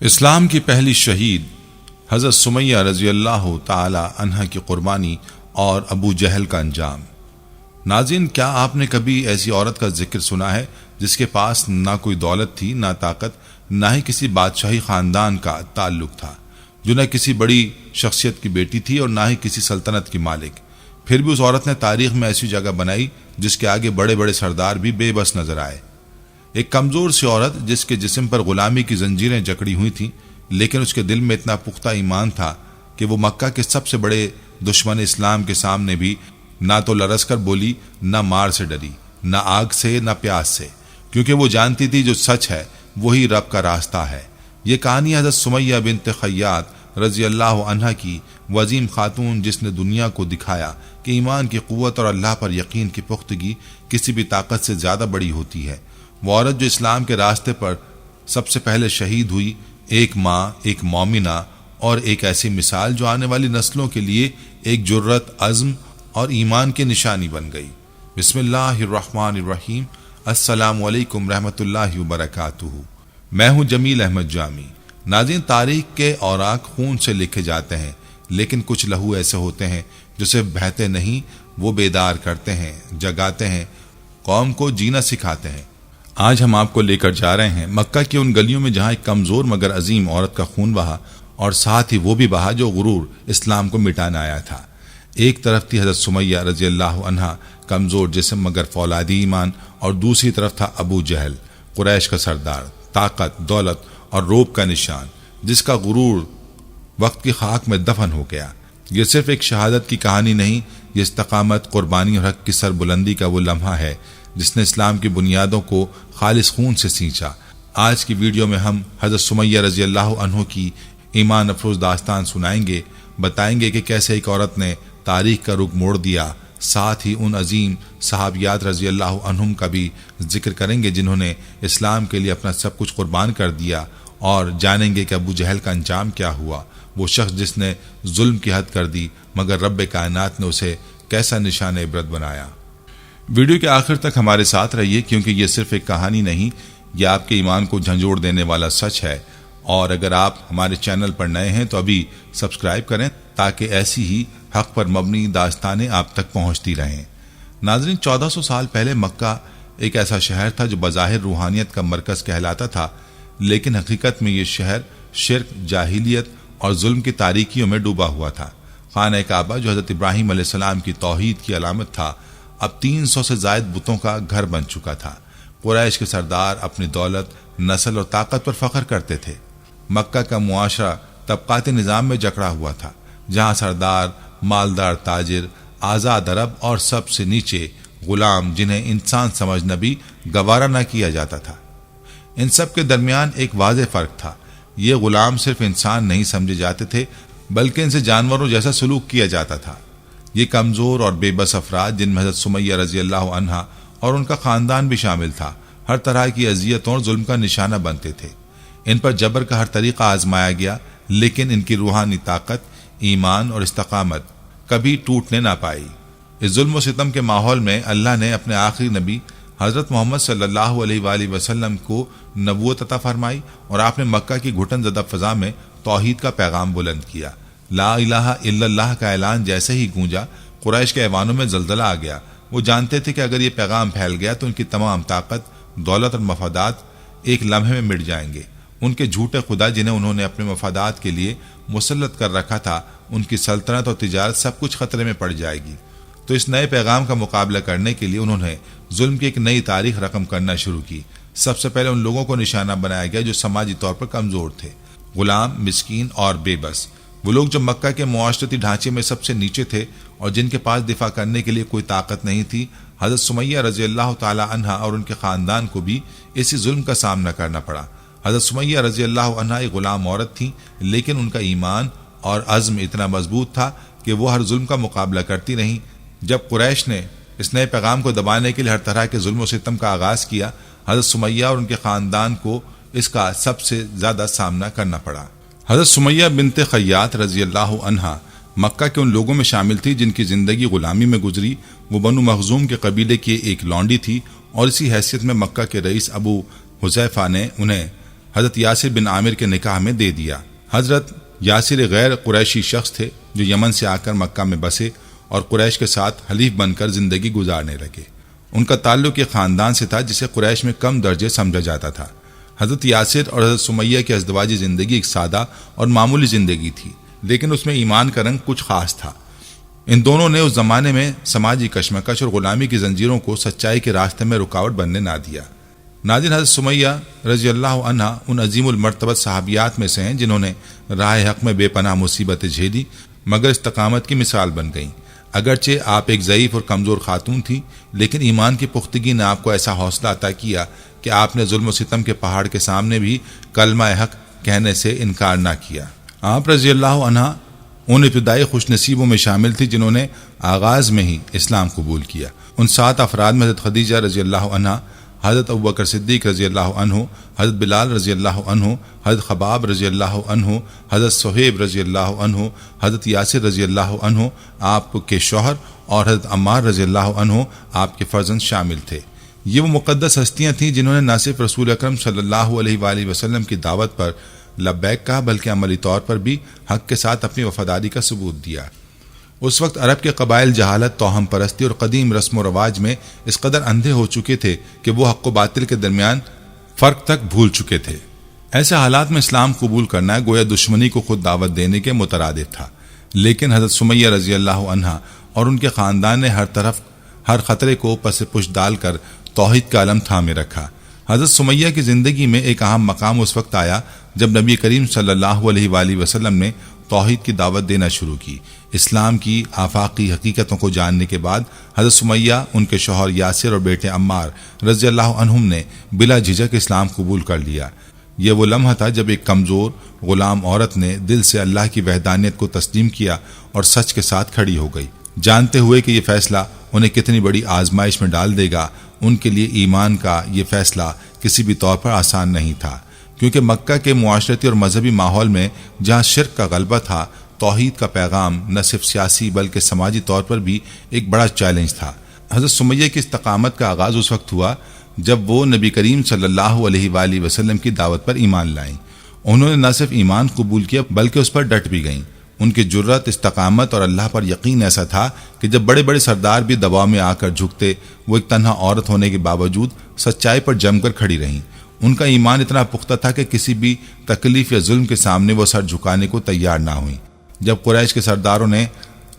اسلام کی پہلی شہید حضرت سمیہ رضی اللہ تعالی عنہا کی قربانی اور ابو جہل کا انجام۔ ناظرین، کیا آپ نے کبھی ایسی عورت کا ذکر سنا ہے جس کے پاس نہ کوئی دولت تھی، نہ طاقت، نہ ہی کسی بادشاہی خاندان کا تعلق تھا، جو نہ کسی بڑی شخصیت کی بیٹی تھی اور نہ ہی کسی سلطنت کی مالک؟ پھر بھی اس عورت نے تاریخ میں ایسی جگہ بنائی جس کے آگے بڑے بڑے سردار بھی بے بس نظر آئے۔ ایک کمزور سی عورت جس کے جسم پر غلامی کی زنجیریں جکڑی ہوئی تھیں، لیکن اس کے دل میں اتنا پختہ ایمان تھا کہ وہ مکہ کے سب سے بڑے دشمن اسلام کے سامنے بھی نہ تو لرز کر بولی، نہ مار سے ڈری، نہ آگ سے، نہ پیاس سے، کیونکہ وہ جانتی تھی جو سچ ہے وہی رب کا راستہ ہے۔ یہ کہانی حضرت سمیہ بنت خیاط رضی اللہ عنہا کی، وہ عظیم خاتون جس نے دنیا کو دکھایا کہ ایمان کی قوت اور اللہ پر یقین کی پختگی کسی بھی طاقت سے زیادہ بڑی ہوتی ہے۔ وہ عورت جو اسلام کے راستے پر سب سے پہلے شہید ہوئی، ایک ماں، ایک مومنہ اور ایک ایسی مثال جو آنے والی نسلوں کے لیے ایک جرت، عزم اور ایمان کی نشانی بن گئی۔ بسم اللہ الرحمن الرحیم۔ السلام علیکم رحمۃ اللہ وبرکاتہ۔ میں ہوں جمیل احمد جامی۔ ناظرین، تاریخ کے اوراق خون سے لکھے جاتے ہیں، لیکن کچھ لہو ایسے ہوتے ہیں جو صرف بہتے نہیں، وہ بیدار کرتے ہیں، جگاتے ہیں، قوم کو جینا سکھاتے ہیں۔ آج ہم آپ کو لے کر جا رہے ہیں مکہ کی ان گلیوں میں جہاں ایک کمزور مگر عظیم عورت کا خون بہا، اور ساتھ ہی وہ بھی بہا جو غرور اسلام کو مٹانا آیا تھا۔ ایک طرف تھی حضرت سمیہ رضی اللہ عنہا، کمزور جسم مگر فولادی ایمان، اور دوسری طرف تھا ابو جہل، قریش کا سردار، طاقت، دولت اور روب کا نشان، جس کا غرور وقت کی خاک میں دفن ہو گیا۔ یہ صرف ایک شہادت کی کہانی نہیں، یہ استقامت، قربانی اور حق کی سربلندی کا وہ لمحہ ہے جس نے اسلام کی بنیادوں کو خالص خون سے سینچا۔ آج کی ویڈیو میں ہم حضرت سمیہ رضی اللہ عنہ کی ایمان افروز داستان سنائیں گے، بتائیں گے کہ کیسے ایک عورت نے تاریخ کا رخ موڑ دیا، ساتھ ہی ان عظیم صحابیات رضی اللہ عنہم کا بھی ذکر کریں گے جنہوں نے اسلام کے لیے اپنا سب کچھ قربان کر دیا، اور جانیں گے کہ ابو جہل کا انجام کیا ہوا، وہ شخص جس نے ظلم کی حد کر دی مگر رب کائنات نے اسے کیسا نشان عبرت بنایا۔ ویڈیو کے آخر تک ہمارے ساتھ رہیے، کیونکہ یہ صرف ایک کہانی نہیں، یہ آپ کے ایمان کو جھنجھوڑ دینے والا سچ ہے۔ اور اگر آپ ہمارے چینل پر نئے ہیں تو ابھی سبسکرائب کریں تاکہ ایسی ہی حق پر مبنی داستانیں آپ تک پہنچتی رہیں۔ ناظرین، 1400 سال پہلے مکہ ایک ایسا شہر تھا جو بظاہر روحانیت کا مرکز کہلاتا تھا، لیکن حقیقت میں یہ شہر شرک، جاہلیت اور ظلم کی تاریکیوں میں ڈوبا ہوا تھا۔ خانہ کعبہ جو حضرت ابراہیم علیہ السلام کی توحید کی علامت تھا، اب 300 سے زائد بتوں کا گھر بن چکا تھا۔ قریش کے سردار اپنی دولت، نسل اور طاقت پر فخر کرتے تھے۔ مکہ کا معاشرہ طبقاتی نظام میں جکڑا ہوا تھا، جہاں سردار، مالدار تاجر، آزاد عرب اور سب سے نیچے غلام جنہیں انسان سمجھنا بھی گوارا نہ کیا جاتا تھا۔ ان سب کے درمیان ایک واضح فرق تھا، یہ غلام صرف انسان نہیں سمجھے جاتے تھے بلکہ ان سے جانوروں جیسا سلوک کیا جاتا تھا۔ یہ کمزور اور بے بس افراد، جن میں حضرت سمیہ رضی اللہ عنہا اور ان کا خاندان بھی شامل تھا، ہر طرح کی اذیتوں اور ظلم کا نشانہ بنتے تھے۔ ان پر جبر کا ہر طریقہ آزمایا گیا، لیکن ان کی روحانی طاقت، ایمان اور استقامت کبھی ٹوٹنے نہ پائی۔ اس ظلم و ستم کے ماحول میں اللہ نے اپنے آخری نبی حضرت محمد صلی اللہ علیہ وآلہ وسلم کو نبوت عطا فرمائی، اور آپ نے مکہ کی گھٹن زدہ فضا میں توحید کا پیغام بلند کیا۔ لا الہ الا اللہ کا اعلان جیسے ہی گونجا، قریش کے ایوانوں میں زلزلہ آ گیا۔ وہ جانتے تھے کہ اگر یہ پیغام پھیل گیا تو ان کی تمام طاقت، دولت اور مفادات ایک لمحے میں مٹ جائیں گے۔ ان کے جھوٹے خدا جنہیں انہوں نے اپنے مفادات کے لیے مسلط کر رکھا تھا، ان کی سلطنت اور تجارت سب کچھ خطرے میں پڑ جائے گی۔ تو اس نئے پیغام کا مقابلہ کرنے کے لیے انہوں نے ظلم کی ایک نئی تاریخ رقم کرنا شروع کی۔ سب سے پہلے ان لوگوں کو نشانہ بنایا گیا جو سماجی طور پر کمزور تھے، غلام، مسکین اور بے بس۔ وہ لوگ جو مکہ کے معاشرتی ڈھانچے میں سب سے نیچے تھے اور جن کے پاس دفاع کرنے کے لیے کوئی طاقت نہیں تھی۔ حضرت سمیہ رضی اللہ تعالی عنہا اور ان کے خاندان کو بھی اسی ظلم کا سامنا کرنا پڑا۔ حضرت سمیہ رضی اللہ عنہا ایک غلام عورت تھیں، لیکن ان کا ایمان اور عزم اتنا مضبوط تھا کہ وہ ہر ظلم کا مقابلہ کرتی رہیں۔ جب قریش نے اس نئے پیغام کو دبانے کے لیے ہر طرح کے ظلم و ستم کا آغاز کیا، حضرت سمیہ اور ان کے خاندان کو اس کا سب سے زیادہ سامنا کرنا پڑا۔ حضرت سمیہ بنت خیاط رضی اللہ عنہا مکہ کے ان لوگوں میں شامل تھی جن کی زندگی غلامی میں گزری۔ وہ بنو مخزوم کے قبیلے کی ایک لونڈی تھی، اور اسی حیثیت میں مکہ کے رئیس ابو حذیفہ نے انہیں حضرت یاسر بن عامر کے نکاح میں دے دیا۔ حضرت یاسر غیر قریشی شخص تھے جو یمن سے آ کر مکہ میں بسے اور قریش کے ساتھ حلیف بن کر زندگی گزارنے لگے۔ ان کا تعلق ایک خاندان سے تھا جسے قریش میں کم درجے سمجھا جاتا تھا۔ حضرت یاسر اور حضرت سمیہ کی ازدواجی زندگی ایک سادہ اور معمولی زندگی تھی، لیکن اس میں ایمان کا رنگ کچھ خاص تھا۔ ان دونوں نے اس زمانے میں سماجی کشمکش اور غلامی کی زنجیروں کو سچائی کے راستے میں رکاوٹ بننے نہ دیا۔ ناظرین، حضرت سمیہ رضی اللہ عنہ ان عظیم المرتبت صحابیات میں سے ہیں جنہوں نے راہ حق میں بے پناہ مصیبتیں جھیلی مگر استقامت کی مثال بن گئیں۔ اگرچہ آپ ایک ضعیف اور کمزور خاتون تھی، لیکن ایمان کی پختگی نے آپ کو ایسا حوصلہ عطا کیا کہ آپ نے ظلم و ستم کے پہاڑ کے سامنے بھی کلمہ حق کہنے سے انکار نہ کیا۔ آپ رضی اللہ عنہ ان ابتدائی خوش نصیبوں میں شامل تھی جنہوں نے آغاز میں ہی اسلام قبول کیا۔ ان 7 افراد میں حضرت خدیجہ رضی اللہ عنہ، حضرت ابوبکر صدیق رضی اللہ عنہ، حضرت بلال رضی اللہ عنہ، حضرت خباب رضی اللہ عنہ، حضرت صہیب رضی اللہ عنہ، حضرت یاسر رضی اللہ عنہ آپ کے شوہر، اور حضرت عمار رضی اللہ عنہ آپ کے فرزند شامل تھے۔ یہ وہ مقدس ہستیاں تھیں جنہوں نے نہ صرف رسول اکرم صلی اللہ علیہ وآلہ وسلم کی دعوت پر لبیک کہا بلکہ عملی طور پر بھی حق کے ساتھ اپنی وفاداری کا ثبوت دیا۔ اس وقت عرب کے قبائل جہالت، توہم پرستی اور قدیم رسم و رواج میں اس قدر اندھے ہو چکے تھے کہ وہ حق و باطل کے درمیان فرق تک بھول چکے تھے۔ ایسے حالات میں اسلام قبول کرنا گویا دشمنی کو خود دعوت دینے کے مترادف تھا، لیکن حضرت سمیہ رضی اللہ عنہا اور ان کے خاندان نے ہر طرف ہر خطرے کو پس پش ڈال کر توحید کا علم تھامے رکھا۔ حضرت سمیہ کی زندگی میں ایک اہم مقام اس وقت آیا جب نبی کریم صلی اللہ علیہ وآلہ وسلم نے توحید کی دعوت دینا شروع کی۔ اسلام کی آفاقی حقیقتوں کو جاننے کے بعد حضرت سمیہ، ان کے شوہر یاسر اور بیٹے عمار رضی اللہ عنہم نے بلا جھجک اسلام قبول کر لیا۔ یہ وہ لمحہ تھا جب ایک کمزور غلام عورت نے دل سے اللہ کی وحدانیت کو تسلیم کیا اور سچ کے ساتھ کھڑی ہو گئی۔ جانتے ہوئے کہ یہ فیصلہ انہیں کتنی بڑی آزمائش میں ڈال دے گا، ان کے لیے ایمان کا یہ فیصلہ کسی بھی طور پر آسان نہیں تھا، کیونکہ مکہ کے معاشرتی اور مذہبی ماحول میں جہاں شرک کا غلبہ تھا، توحید کا پیغام نہ صرف سیاسی بلکہ سماجی طور پر بھی ایک بڑا چیلنج تھا۔ حضرت سمیہ کی استقامت کا آغاز اس وقت ہوا جب وہ نبی کریم صلی اللہ علیہ وآلہ وسلم کی دعوت پر ایمان لائیں۔ انہوں نے نہ صرف ایمان قبول کیا بلکہ اس پر ڈٹ بھی گئیں۔ ان کی جرت، استقامت اور اللہ پر یقین ایسا تھا کہ جب بڑے بڑے سردار بھی دباؤ میں آ کر جھکتے، وہ ایک تنہا عورت ہونے کے باوجود سچائی پر جم کر کھڑی رہیں۔ ان کا ایمان اتنا پختہ تھا کہ کسی بھی تکلیف یا ظلم کے سامنے وہ سر جھکانے کو تیار نہ ہوئیں۔ جب قریش کے سرداروں نے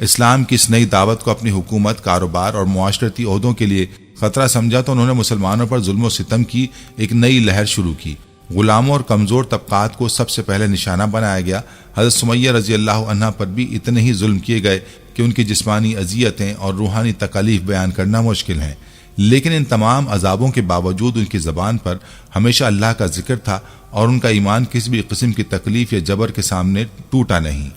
اسلام کی اس نئی دعوت کو اپنی حکومت، کاروبار اور معاشرتی عہدوں کے لیے خطرہ سمجھا تو انہوں نے مسلمانوں پر ظلم و ستم کی ایک نئی لہر شروع کی۔ غلاموں اور کمزور طبقات کو سب سے پہلے نشانہ بنایا گیا۔ حضرت سمیہ رضی اللہ عنہا پر بھی اتنے ہی ظلم کیے گئے کہ ان کی جسمانی اذیتیں اور روحانی تکالیف بیان کرنا مشکل ہیں، لیکن ان تمام عذابوں کے باوجود ان کی زبان پر ہمیشہ اللہ کا ذکر تھا اور ان کا ایمان کسی بھی قسم کی تکلیف یا جبر کے سامنے ٹوٹا نہیں۔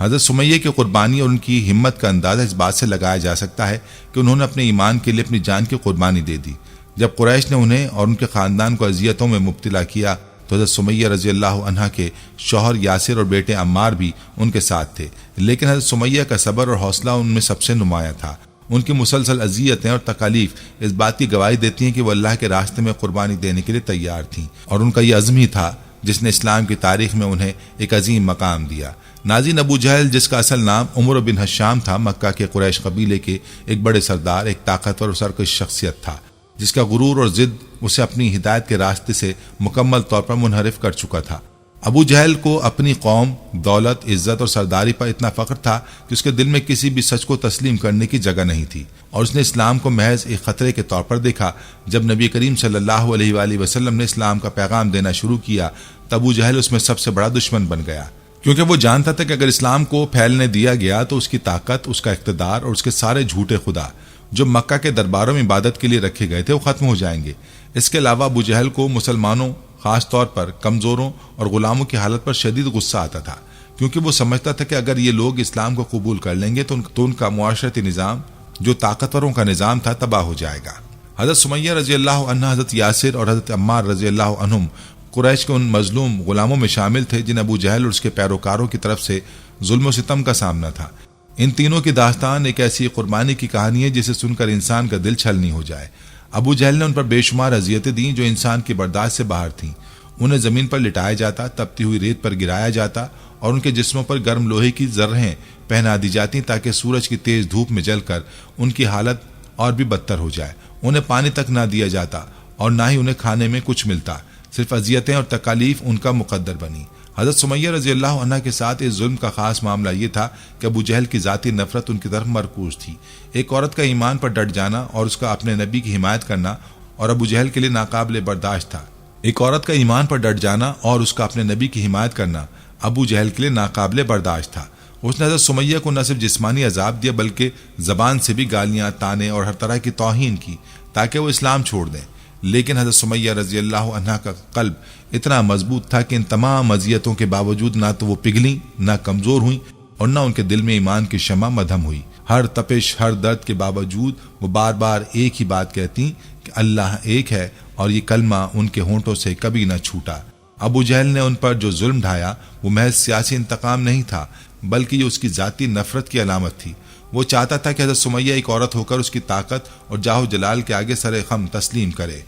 حضرت سمیہ کی قربانی اور ان کی ہمت کا اندازہ اس بات سے لگایا جا سکتا ہے کہ انہوں نے اپنے ایمان کے لیے اپنی جان کی قربانی دے دی۔ جب قریش نے انہیں اور ان کے خاندان کو اذیتوں میں مبتلا کیا تو حضرت سمیہ رضی اللہ عنہا کے شوہر یاسر اور بیٹے عمار بھی ان کے ساتھ تھے، لیکن حضرت سمیہ کا صبر اور حوصلہ ان میں سب سے نمایاں تھا۔ ان کی مسلسل اذیتیں اور تکالیف اس بات کی گواہی دیتی ہیں کہ وہ اللہ کے راستے میں قربانی دینے کے لیے تیار تھیں، اور ان کا یہ عزم ہی تھا جس نے اسلام کی تاریخ میں انہیں ایک عظیم مقام دیا۔ ناظرین، ابو جہل، جس کا اصل نام عمر بن حشام تھا، مکہ کے قریش قبیلے کے ایک بڑے سردار، ایک طاقتور اور سرکش شخصیت تھا جس کا غرور اور ضد اسے اپنی ہدایت کے راستے سے مکمل طور پر منحرف کر چکا تھا۔ ابو جہل کو اپنی قوم، دولت، عزت اور سرداری پر اتنا فخر تھا کہ اس کے دل میں کسی بھی سچ کو تسلیم کرنے کی جگہ نہیں تھی، اور اس نے اسلام کو محض ایک خطرے کے طور پر دیکھا۔ جب نبی کریم صلی اللہ علیہ وآلہ وسلم نے اسلام کا پیغام دینا شروع کیا تو ابو جہل اس میں سب سے بڑا دشمن بن گیا، کیونکہ وہ جانتا تھا کہ اگر اسلام کو پھیلنے دیا گیا تو اس کی طاقت، اس کا اقتدار اور اس کے سارے جھوٹے خدا جو مکہ کے درباروں میں عبادت کے لیے رکھے گئے تھے وہ ختم ہو جائیں گے۔ اس کے علاوہ ابو جہل کو مسلمانوں، خاص طور پر کمزوروں اور غلاموں کی حالت پر شدید غصہ آتا تھا، کیونکہ وہ سمجھتا تھا کہ اگر یہ لوگ اسلام کو قبول کر لیں گے تو ان کا معاشرتی نظام، جو طاقتوروں کا نظام تھا، تباہ ہو جائے گا۔ حضرت سمیہ رضی اللہ عنہ، حضرت یاسر اور حضرت عمار رضی اللہ عنہم قریش کے ان مظلوم غلاموں میں شامل تھے جن ابو جہل اور اس کے پیروکاروں کی طرف سے ظلم و ستم کا سامنا تھا۔ ان تینوں کی داستان ایک ایسی قربانی کی کہانی ہے جسے سن کر انسان کا دل چھلنی ہو جائے۔ ابو جہل نے ان پر بے شمار اذیتیں دیں جو انسان کی برداشت سے باہر تھیں۔ انہیں زمین پر لٹایا جاتا، تپتی ہوئی ریت پر گرایا جاتا اور ان کے جسموں پر گرم لوہے کی ذرہیں پہنا دی جاتی تاکہ سورج کی تیز دھوپ میں جل کر ان کی حالت اور بھی بدتر ہو جائے۔ انہیں پانی تک نہ دیا جاتا اور نہ ہی انہیں کھانے میں کچھ ملتا، صرف اذیتیں اور تکالیف ان کا مقدر بنی۔ حضرت سمیہ رضی اللہ عنہ کے ساتھ اس ظلم کا خاص معاملہ یہ تھا کہ ابو جہل کی ذاتی نفرت ان کی طرف مرکوز تھی۔ ایک عورت کا ایمان پر ڈٹ جانا اور اس کا اپنے نبی کی حمایت کرنا اور ابو جہل کے لیے ناقابل برداشت تھا۔ ایک عورت کا ایمان پر ڈٹ جانا اور اس کا اپنے نبی کی حمایت کرنا ابو جہل کے لیے ناقابل برداشت تھا۔ اس نے حضرت سمیہ کو نہ صرف جسمانی عذاب دیا بلکہ زبان سے بھی گالیاں، طعنے اور ہر طرح کی توہین کی تاکہ وہ اسلام چھوڑ دیں۔ لیکن حضرت سمیہ رضی اللہ عنہ کا قلب اتنا مضبوط تھا کہ ان تمام اذیتوں کے باوجود نہ تو وہ پگھلیں، نہ کمزور ہوئیں اور نہ ان کے دل میں ایمان کی شمع مدھم ہوئی۔ ہر تپش، ہر درد کے باوجود وہ بار بار ایک ہی بات کہتی کہ اللہ ایک ہے، اور یہ کلمہ ان کے ہونٹوں سے کبھی نہ چھوٹا۔ ابو جہل نے ان پر جو ظلم ڈھایا وہ محض سیاسی انتقام نہیں تھا بلکہ یہ اس کی ذاتی نفرت کی علامت تھی۔ وہ چاہتا تھا کہ حضرت سمیہ ایک عورت ہو کر اس کی طاقت اور جاہ و جلال کے آگے سر خم تسلیم کرے۔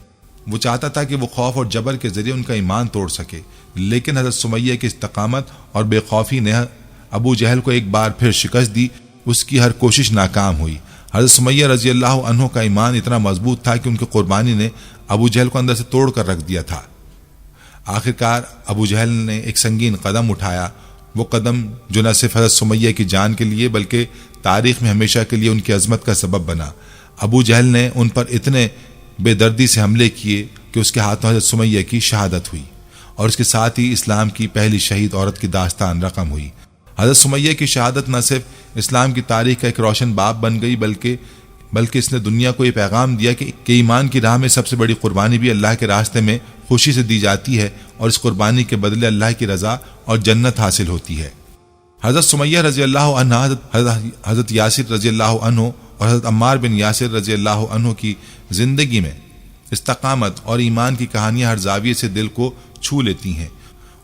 وہ چاہتا تھا کہ وہ خوف اور جبر کے ذریعے ان کا ایمان توڑ سکے، لیکن حضرت سمیہ کی استقامت اور بے خوفی نے ابو جہل کو ایک بار پھر شکست دی۔ اس کی ہر کوشش ناکام ہوئی۔ حضرت سمیہ رضی اللہ عنہ کا ایمان اتنا مضبوط تھا کہ ان کی قربانی نے ابو جہل کو اندر سے توڑ کر رکھ دیا تھا۔ آخرکار ابو جہل نے ایک سنگین قدم اٹھایا، وہ قدم جو نہ صرف حضرت سمیہ کی جان کے لیے بلکہ تاریخ میں ہمیشہ کے لیے ان کی عظمت کا سبب بنا۔ ابو جہل نے ان پر اتنے بے دردی سے حملے کیے کہ اس کے ہاتھوں حضرت سمیہ کی شہادت ہوئی اور اس کے ساتھ ہی اسلام کی پہلی شہید عورت کی داستان رقم ہوئی۔ حضرت سمیہ کی شہادت نہ صرف اسلام کی تاریخ کا ایک روشن باب بن گئی بلکہ اس نے دنیا کو یہ پیغام دیا کہ ایمان کی راہ میں سب سے بڑی قربانی بھی اللہ کے راستے میں خوشی سے دی جاتی ہے اور اس قربانی کے بدلے اللہ کی رضا اور جنت حاصل ہوتی ہے۔ حضرت سمیہ رضی اللہ عنہ، حضرت یاسر رضی اللہ عنہ اور حضرت عمار بن یاسر رضی اللہ عنہ کی زندگی میں استقامت اور ایمان کی کہانیاں ہر زاویے سے دل کو چھو لیتی ہیں۔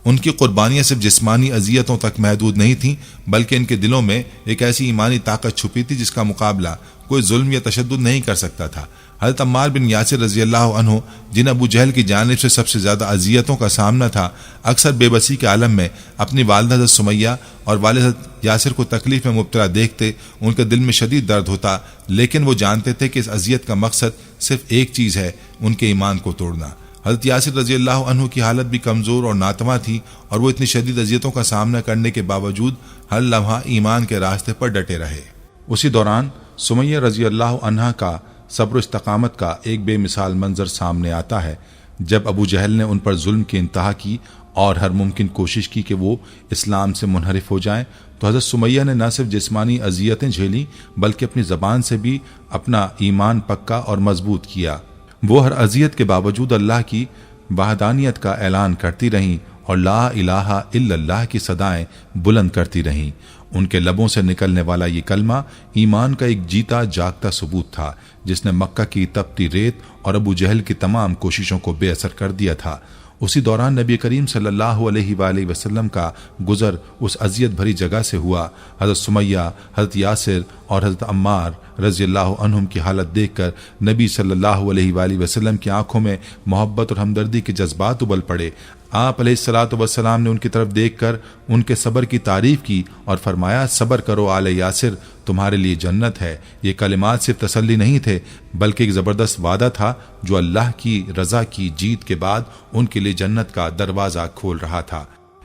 ان کی قربانیاں صرف جسمانی اذیتوں تک محدود نہیں تھیں بلکہ ان کے دلوں میں ایک ایسی ایمانی طاقت چھپی تھی جس کا مقابلہ کوئی ظلم یا تشدد نہیں کر سکتا تھا۔ حضرت عمار بن یاسر رضی اللہ عنہ، جن ابو جہل کی جانب سے سب سے زیادہ اذیتوں کا سامنا تھا، اکثر بے بسی کے عالم میں اپنی والدہ حضرت سمیہ اور والد حضرت یاسر کو تکلیف میں مبتلا دیکھتے ان کے دل میں شدید درد ہوتا، لیکن وہ جانتے تھے کہ اس اذیت کا مقصد صرف ایک چیز ہے، ان کے ایمان کو توڑنا۔ حضرت یاسر رضی اللہ عنہ کی حالت بھی کمزور اور ناتواں تھی اور وہ اتنی شدید اذیتوں کا سامنا کرنے کے باوجود ہر لمحہ ایمان کے راستے پر ڈٹے رہے۔ اسی دوران سمیہ رضی اللہ عنہ کا صبر و استقامت کا ایک بے مثال منظر سامنے آتا ہے۔ جب ابو جہل نے ان پر ظلم کی انتہا کی اور ہر ممکن کوشش کی کہ وہ اسلام سے منحرف ہو جائیں، تو حضرت سمیہ نے نہ صرف جسمانی اذیتیں جھیلیں بلکہ اپنی زبان سے بھی اپنا ایمان پکا اور مضبوط کیا۔ وہ ہر اذیت کے باوجود اللہ کی وحدانیت کا اعلان کرتی رہیں اور لا الہ الا اللہ کی صدائیں بلند کرتی رہیں۔ ان کے لبوں سے نکلنے والا یہ کلمہ ایمان کا ایک جیتا جاگتا ثبوت تھا جس نے مکہ کی تپتی ریت اور ابو جہل کی تمام کوششوں کو بے اثر کر دیا تھا۔ اسی دوران نبی کریم صلی اللہ علیہ وآلہ وسلم کا گزر اس اذیت بھری جگہ سے ہوا۔ حضرت سمیہ، حضرت یاسر اور حضرت عمار رضی اللہ عنہم کی حالت دیکھ کر نبی صلی اللہ علیہ وآلہ وسلم کی آنکھوں میں محبت اور ہمدردی کے جذبات ابل پڑے۔ آپ علیہ الصلوۃ والسلام نے ان کی طرف دیکھ کر ان کے صبر کی تعریف کی اور فرمایا، صبر کرو آل یاسر، تمہارے لیے جنت ہے۔ یہ کلمات صرف تسلی نہیں تھے بلکہ ایک زبردست وعدہ تھا جو اللہ کی رضا کی جیت کے بعد ان کے لیے جنت کا دروازہ کھول رہا تھا۔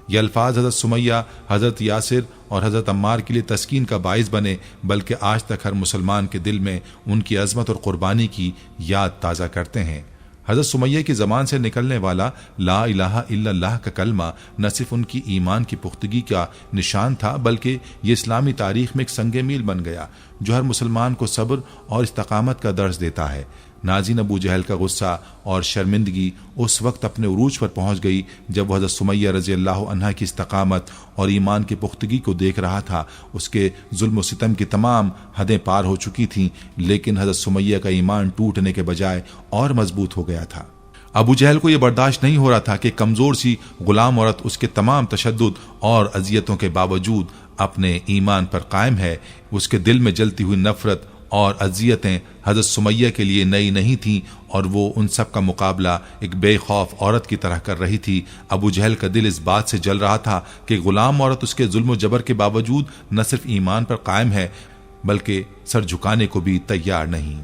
یہ الفاظ حضرت سمیہ، حضرت یاسر اور حضرت عمار کے لیے تسکین کا باعث بنے بلکہ آج تک ہر مسلمان کے دل میں ان کی عظمت اور قربانی کی یاد تازہ کرتے ہیں۔ حضرت سمیہ کی زبان سے نکلنے والا لا الہ الا اللہ کا کلمہ نہ صرف ان کی ایمان کی پختگی کا نشان تھا بلکہ یہ اسلامی تاریخ میں ایک سنگ میل بن گیا جو ہر مسلمان کو صبر اور استقامت کا درس دیتا ہے۔ ناظرین، ابو جہل کا غصہ اور شرمندگی اس وقت اپنے عروج پر پہنچ گئی جب وہ حضرت سمیہ رضی اللہ عنہ کی استقامت اور ایمان کی پختگی کو دیکھ رہا تھا۔ اس کے ظلم و ستم کی تمام حدیں پار ہو چکی تھیں، لیکن حضرت سمیہ کا ایمان ٹوٹنے کے بجائے اور مضبوط ہو گیا تھا۔ ابو جہل کو یہ برداشت نہیں ہو رہا تھا کہ کمزور سی غلام عورت اس کے تمام تشدد اور اذیتوں کے باوجود اپنے ایمان پر قائم ہے۔ اس کے دل میں جلتی ہوئی نفرت اور اذیتیں حضرت سمیہ کے لیے نئی نہیں تھیں اور وہ ان سب کا مقابلہ ایک بے خوف عورت کی طرح کر رہی تھی۔ ابو جہل کا دل اس بات سے جل رہا تھا کہ غلام عورت اس کے ظلم و جبر کے باوجود نہ صرف ایمان پر قائم ہے بلکہ سر جھکانے کو بھی تیار نہیں۔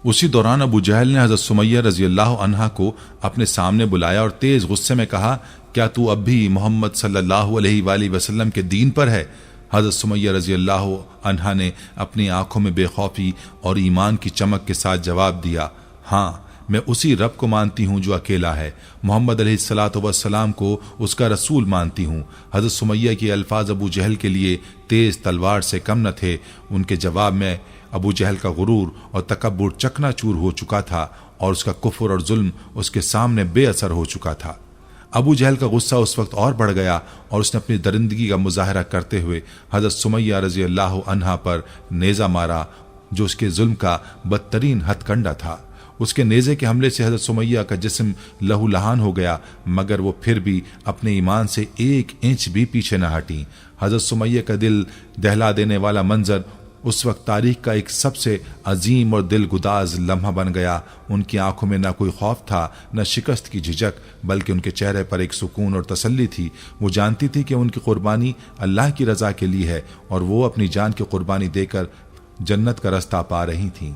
اسی دوران ابو جہل نے حضرت سمیہ رضی اللہ عنہا کو اپنے سامنے بلایا اور تیز غصے میں کہا، کیا تو اب بھی محمد صلی اللہ علیہ وآلہ وسلم کے دین پر ہے؟ حضرت سمیہ رضی اللہ عنہا نے اپنی آنکھوں میں بے خوفی اور ایمان کی چمک کے ساتھ جواب دیا، ہاں میں اسی رب کو مانتی ہوں جو اکیلا ہے، محمد علیہ الصلاۃ والسلام کو اس کا رسول مانتی ہوں۔ حضرت سمیہ کے الفاظ ابو جہل کے لیے تیز تلوار سے کم نہ تھے۔ ان کے جواب میں ابو جہل کا غرور اور تکبر چکنا چور ہو چکا تھا اور اس کا کفر اور ظلم اس کے سامنے بے اثر ہو چکا تھا۔ ابو جہل کا غصہ اس وقت اور بڑھ گیا اور اس نے اپنی درندگی کا مظاہرہ کرتے ہوئے حضرت سمیہ رضی اللہ عنہا پر نیزہ مارا جو اس کے ظلم کا بدترین ہتھ کنڈا تھا۔ اس کے نیزے کے حملے سے حضرت سمیہ کا جسم لہو لہان ہو گیا، مگر وہ پھر بھی اپنے ایمان سے 1 انچ بھی پیچھے نہ ہٹی۔ حضرت سمیہ کا دل دہلا دینے والا منظر اس وقت تاریخ کا ایک سب سے عظیم اور دل گداز لمحہ بن گیا۔ ان کی آنکھوں میں نہ کوئی خوف تھا نہ شکست کی جھجک، بلکہ ان کے چہرے پر ایک سکون اور تسلی تھی۔ وہ جانتی تھی کہ ان کی قربانی اللہ کی رضا کے لیے ہے اور وہ اپنی جان کی قربانی دے کر جنت کا راستہ پا رہی تھیں۔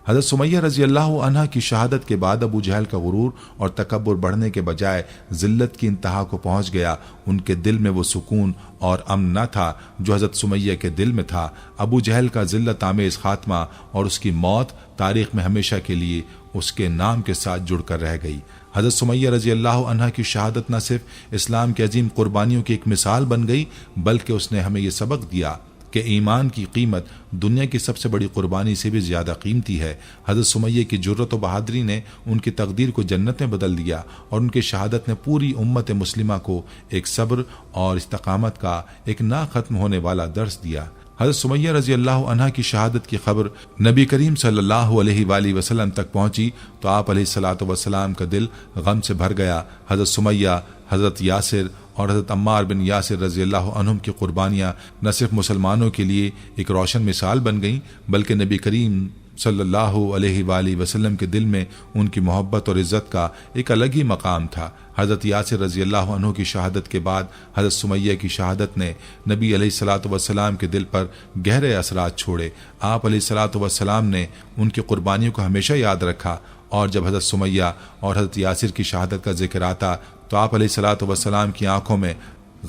حضرت سمیہ رضی اللہ عنہا کی شہادت کے بعد ابو جہل کا غرور اور تکبر بڑھنے کے بجائے ذلت کی انتہا کو پہنچ گیا۔ ان کے دل میں وہ سکون اور امن نہ تھا جو حضرت سمیہ کے دل میں تھا۔ ابو جہل کا ذلت آمیز خاتمہ اور اس کی موت تاریخ میں ہمیشہ کے لیے اس کے نام کے ساتھ جڑ کر رہ گئی۔ حضرت سمیہ رضی اللہ عنہا کی شہادت نہ صرف اسلام کی عظیم قربانیوں کی ایک مثال بن گئی بلکہ اس نے ہمیں یہ سبق دیا کہ ایمان کی قیمت دنیا کی سب سے بڑی قربانی سے بھی زیادہ قیمتی ہے۔ حضرت سمیہ کی جرت و بہادری نے ان کی تقدیر کو جنت میں بدل دیا اور ان کی شہادت نے پوری امت مسلمہ کو ایک صبر اور استقامت کا ایک نہ ختم ہونے والا درس دیا۔ حضرت سمیہ رضی اللہ عنہا کی شہادت کی خبر نبی کریم صلی اللہ علیہ وآلہ وسلم تک پہنچی تو آپ علیہ الصلاۃ والسلام کا دل غم سے بھر گیا۔ حضرت سمیہ، حضرت یاسر اور حضرت عمار بن یاسر رضی اللہ عنہم کی قربانیاں نہ صرف مسلمانوں کے لیے ایک روشن مثال بن گئیں بلکہ نبی کریم صلی اللہ علیہ وآلہ وسلم کے دل میں ان کی محبت اور عزت کا ایک الگ ہی مقام تھا۔ حضرت یاسر رضی اللہ عنہ کی شہادت کے بعد حضرت سمیہ کی شہادت نے نبی علیہ الصلاۃ والسلام کے دل پر گہرے اثرات چھوڑے۔ آپ علیہ الصلاۃ والسلام نے ان کی قربانیوں کو ہمیشہ یاد رکھا اور جب حضرت سمیہ اور حضرت یاسر کی شہادت کا ذکر آتا تو آپ علیہ الصلاۃ والسلام کی آنکھوں میں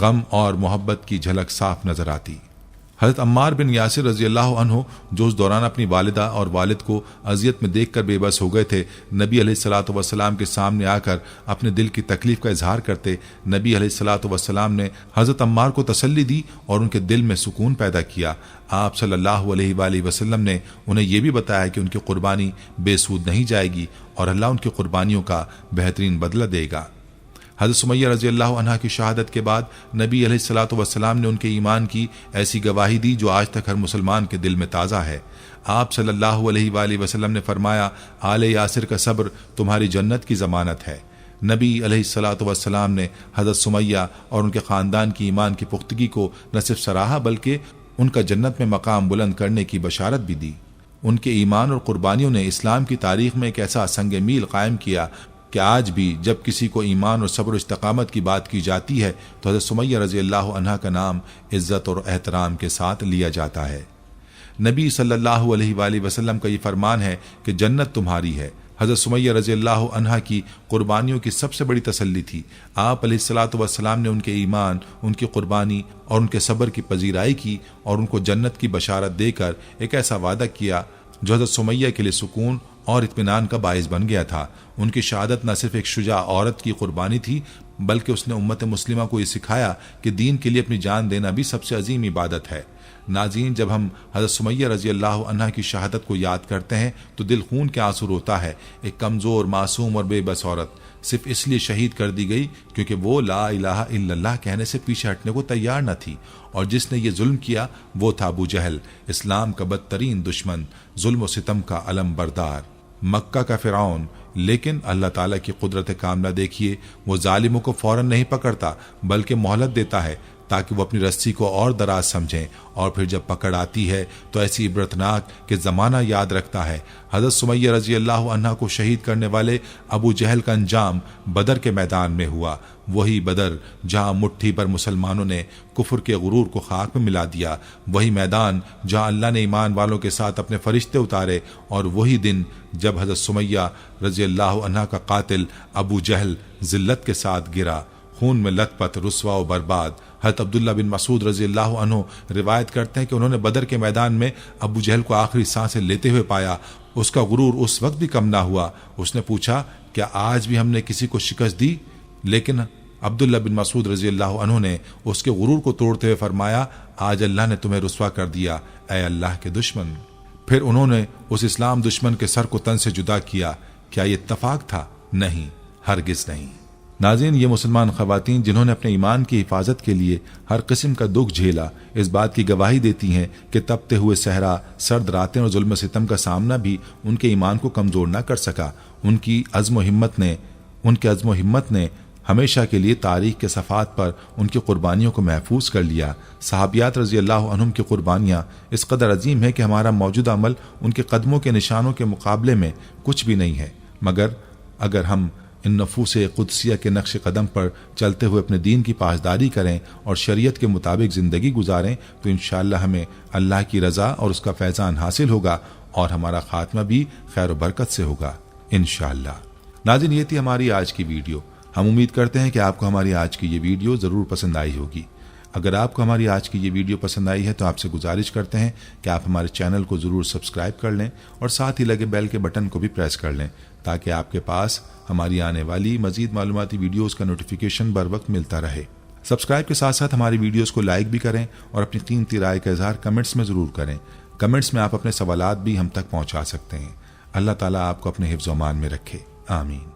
غم اور محبت کی جھلک صاف نظر آتی۔ حضرت عمار بن یاسر رضی اللہ عنہ جو اس دوران اپنی والدہ اور والد کو اذیت میں دیکھ کر بے بس ہو گئے تھے، نبی علیہ الصلاۃ والسلام کے سامنے آ کر اپنے دل کی تکلیف کا اظہار کرتے۔ نبی علیہ الصلاۃ والسلام نے حضرت عمار کو تسلی دی اور ان کے دل میں سکون پیدا کیا۔ آپ صلی اللہ علیہ وآلہ وسلم نے انہیں یہ بھی بتایا کہ ان کی قربانی بے سود نہیں جائے گی اور اللہ ان کی قربانیوں کا بہترین بدلہ دے گا۔ حضرت سمیہ رضی اللہ عنہا کی شہادت کے بعد نبی علیہ الصلاۃ والسلام نے ان کے ایمان کی ایسی گواہی دی جو آج تک ہر مسلمان کے دل میں تازہ ہے۔ آپ صلی اللہ علیہ وآلہ وسلم نے فرمایا، آل یاسر کا صبر تمہاری جنت کی ضمانت ہے۔ نبی علیہ الصلاۃ والسلام نے حضرت سمیہ اور ان کے خاندان کی ایمان کی پختگی کو نہ صرف سراہا بلکہ ان کا جنت میں مقام بلند کرنے کی بشارت بھی دی۔ ان کے ایمان اور قربانیوں نے اسلام کی تاریخ میں ایک ایسا سنگ میل قائم کیا کہ آج بھی جب کسی کو ایمان اور صبر و استقامت کی بات کی جاتی ہے تو حضرت سمیہ رضی اللہ عنہا کا نام عزت اور احترام کے ساتھ لیا جاتا ہے۔ نبی صلی اللہ علیہ وآلہ وسلم کا یہ فرمان ہے کہ جنت تمہاری ہے۔ حضرت سمیہ رضی اللہ عنہا کی قربانیوں کی سب سے بڑی تسلی تھی۔ آپ علیہ الصلاۃ والسلام نے ان کے ایمان، ان کی قربانی اور ان کے صبر کی پذیرائی کی اور ان کو جنت کی بشارت دے کر ایک ایسا وعدہ کیا جو حضرت سمیہ کے لیے سکون اور اطمینان کا باعث بن گیا تھا۔ ان کی شہادت نہ صرف ایک شجاع عورت کی قربانی تھی بلکہ اس نے امت مسلمہ کو یہ سکھایا کہ دین کے لیے اپنی جان دینا بھی سب سے عظیم عبادت ہے۔ ناظرین، جب ہم حضرت سمیہ رضی اللہ عنہا کی شہادت کو یاد کرتے ہیں تو دل خون کے آنسو روتا ہے۔ ایک کمزور، معصوم اور بے بس عورت صرف اس لیے شہید کر دی گئی کیونکہ وہ لا الہ الا اللہ کہنے سے پیچھے ہٹنے کو تیار نہ تھی، اور جس نے یہ ظلم کیا وہ تھا ابو جہل، اسلام کا بدترین دشمن، ظلم و ستم کا علم بردار، مکہ کا فرعون۔ لیکن اللہ تعالیٰ کی قدرت کاملہ دیکھیے، وہ ظالموں کو فوراً نہیں پکڑتا بلکہ مہلت دیتا ہے تاکہ وہ اپنی رسی کو اور دراز سمجھیں، اور پھر جب پکڑ آتی ہے تو ایسی عبرتناک کہ زمانہ یاد رکھتا ہے۔ حضرت سمیہ رضی اللہ عنہا کو شہید کرنے والے ابو جہل کا انجام بدر کے میدان میں ہوا، وہی بدر جہاں مٹھی پر مسلمانوں نے کفر کے غرور کو خاک میں ملا دیا، وہی میدان جہاں اللہ نے ایمان والوں کے ساتھ اپنے فرشتے اتارے، اور وہی دن جب حضرت سمیہ رضی اللہ عنہا کا قاتل ابو جہل ذلت کے ساتھ گرا، خون میں لت پت، رسوا و برباد۔ حضرت عبداللہ بن مسعود رضی اللہ عنہ روایت کرتے ہیں کہ انہوں نے بدر کے میدان میں ابو جہل کو آخری سانسیں لیتے ہوئے پایا۔ اس کا غرور اس وقت بھی کم نہ ہوا۔ اس نے پوچھا، کیا آج بھی ہم نے کسی کو شکست دی؟ لیکن عبداللہ بن مسعود رضی اللہ عنہ نے اس کے غرور کو توڑتے ہوئے فرمایا، آج اللہ نے تمہیں رسوا کر دیا اے اللہ کے دشمن۔ پھر انہوں نے اس اسلام دشمن کے سر کو تن سے جدا کیا۔ کیا یہ اتفاق تھا؟ نہیں، ہرگز نہیں۔ ناظرین، یہ مسلمان خواتین جنہوں نے اپنے ایمان کی حفاظت کے لیے ہر قسم کا دکھ جھیلا، اس بات کی گواہی دیتی ہیں کہ تپتے ہوئے صحرا، سرد راتیں اور ظلم و ستم کا سامنا بھی ان کے ایمان کو کمزور نہ کر سکا۔ ان کے عزم و ہمت نے ہمیشہ کے لیے تاریخ کے صفحات پر ان کی قربانیوں کو محفوظ کر لیا۔ صحابیات رضی اللہ عنہم کی قربانیاں اس قدر عظیم ہے کہ ہمارا موجودہ عمل ان کے قدموں کے نشانوں کے مقابلے میں کچھ بھی نہیں ہے، مگر اگر ہم ان نفوس قدسیہ کے نقش قدم پر چلتے ہوئے اپنے دین کی پاسداری کریں اور شریعت کے مطابق زندگی گزاریں تو انشاءاللہ ہمیں اللہ کی رضا اور اس کا فیضان حاصل ہوگا، اور ہمارا خاتمہ بھی خیر و برکت سے ہوگا انشاءاللہ۔ ناظرین، یہ تھی ہماری آج کی ویڈیو۔ ہم امید کرتے ہیں کہ آپ کو ہماری آج کی یہ ویڈیو ضرور پسند آئی ہوگی۔ اگر آپ کو ہماری آج کی یہ ویڈیو پسند آئی ہے تو آپ سے گزارش کرتے ہیں کہ آپ ہمارے چینل کو ضرور سبسکرائب کر لیں اور ساتھ ہی لگے بیل کے بٹن کو بھی پریس کر لیں، تاکہ آپ کے پاس ہماری آنے والی مزید معلوماتی ویڈیوز کا نوٹیفیکیشن بر وقت ملتا رہے۔ سبسکرائب کے ساتھ ساتھ ہماری ویڈیوز کو لائک بھی کریں اور اپنی قیمتی رائے کا اظہار کمنٹس میں ضرور کریں۔ کمنٹس میں آپ اپنے سوالات بھی ہم تک پہنچا سکتے ہیں۔ اللہ تعالیٰ آپ کو اپنے حفظ و امان میں رکھے، آمین۔